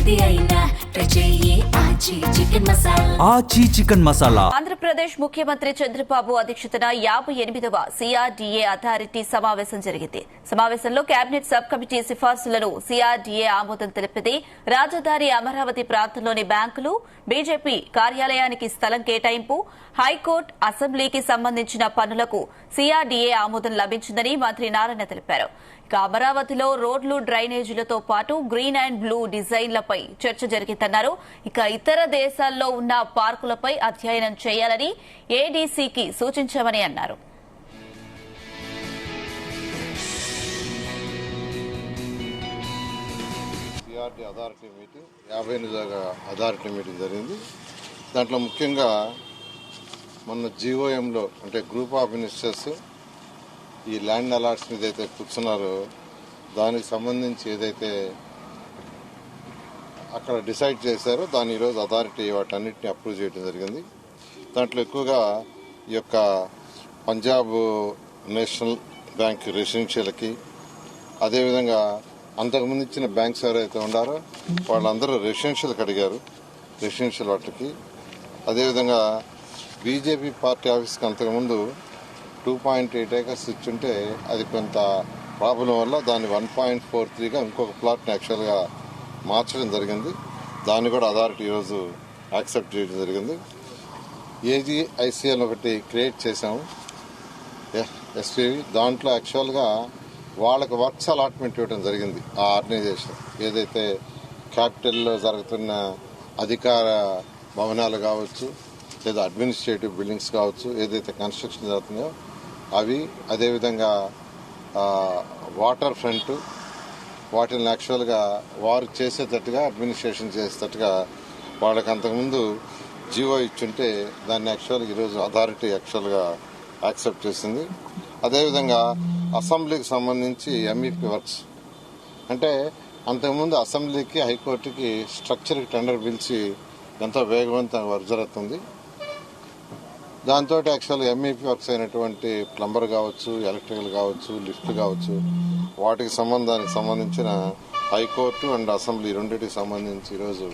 ఏది అయినా ట్రై చెయ్యి ఆచి చికెన్ మసాలా. ఆచి చికెన్ మసాలా. ఆంధ్రప్రదేశ్ ముఖ్యమంత్రి చంద్రబాబు అధ్యక్షతన 58వ సిఆర్డీఏ అథారిటీ సమావేశం జరిగింది. సమావేశంలో కేబినెట్ సబ్ కమిటీ సిఫార్సులను సిఆర్డీఏ ఆమోదం తెలిపింది. రాజధాని అమరావతి ప్రాంతంలోని బ్యాంకులు, బీజేపీ కార్యాలయానికి స్థలం కేటాయింపు, హైకోర్టు, అసెంబ్లీకి సంబంధించిన పనులకు సిఆర్డీఏ ఆమోదం లభించిందని మంత్రి నారాయణ తెలిపారు. ఇక అమరావతిలో రోడ్లు, డ్రైనేజీలతో పాటు గ్రీన్ అండ్ బ్లూ డిజైన్లపై చర్చ జరిగిందన్నారు. ఇక ఇతర దేశాల్లో ఉన్న పార్కులపై అధ్యయనం చేయాలని ఏడీసీకి సూచించామని అన్నారు. సిఆర్డీ అథారిటీ మీటింగ్ 58వ అథారిటీ మీటింగ్ జరిగింది. దాంట్లో ముఖ్యంగా మొన్న జీఓఎంలో అంటే గ్రూప్ ఆఫ్ మినిస్టర్స్ ఈ ల్యాండ్ అలాట్స్ మీద అయితే కూర్చున్నారో దానికి సంబంధించి ఏదైతే అక్కడ డిసైడ్ చేశారో దాన్ని ఈరోజు అథారిటీ వాటన్నిటిని అప్రూవ్ చేయడం జరిగింది. దాంట్లో ఎక్కువగా ఈ యొక్క పంజాబ్ నేషనల్ బ్యాంక్ రెసిడెన్షియల్కి, అదేవిధంగా అంతకుముందు ఇచ్చిన బ్యాంక్స్ ఎవరైతే ఉన్నారో వాళ్ళందరూ రెసిడెన్షియల్కి అడిగారు, రెసిడెన్షియల్ వాటికి. అదేవిధంగా బీజేపీ పార్టీ ఆఫీస్కి అంతకుముందు 2.8 acres ఇచ్చుంటే అది కొంత ప్రాబ్లం వల్ల దాన్ని 1.43గా ఇంకొక ప్లాట్ని యాక్చువల్గా మార్చడం జరిగింది. దాన్ని కూడా అథారిటీ ఈరోజు యాక్సెప్ట్ చేయడం జరిగింది. ఏజీఐసీఎల్ ఒకటి క్రియేట్ చేశాము ఎస్పీవి. దాంట్లో యాక్చువల్గా వాళ్ళకి వర్క్స్ అలాట్మెంట్ ఇవ్వడం జరిగింది. ఆ ఆర్గనైజేషన్ ఏదైతే క్యాపిటల్లో జరుగుతున్న అధికార భవనాలు కావచ్చు, లేదా అడ్మినిస్ట్రేటివ్ బిల్డింగ్స్ కావచ్చు, ఏదైతే కన్స్ట్రక్షన్ జరుగుతున్నాయో అవి, అదేవిధంగా వాటర్ ఫ్రంట్, వాటిని యాక్చువల్గా వారు చేసేటట్టుగా అడ్మినిస్ట్రేషన్ చేసేటట్టుగా వాళ్ళకి అంతకుముందు జీవో ఇచ్చుంటే దాన్ని యాక్చువల్గా ఈరోజు అథారిటీ యాక్చువల్గా యాక్సెప్ట్ చేసింది. అదేవిధంగా అసెంబ్లీకి సంబంధించి ఎంఈపీ వర్క్స్ అంటే అంతకుముందు అసెంబ్లీకి, హైకోర్టుకి స్ట్రక్చర్కి టెండర్ పిలిచి ఎంతో వేగవంతంగా వర్క్ జరుగుతుంది. దాంతో యాక్చువల్గా ఎంఈపీ వర్క్స్ అయినటువంటి ప్లంబర్ కావచ్చు, ఎలక్ట్రికల్ కావచ్చు, లిఫ్ట్ కావచ్చు, వాటికి సంబంధించిన హైకోర్టు అండ్ అసెంబ్లీ రెండింటికి సంబంధించి ఈరోజు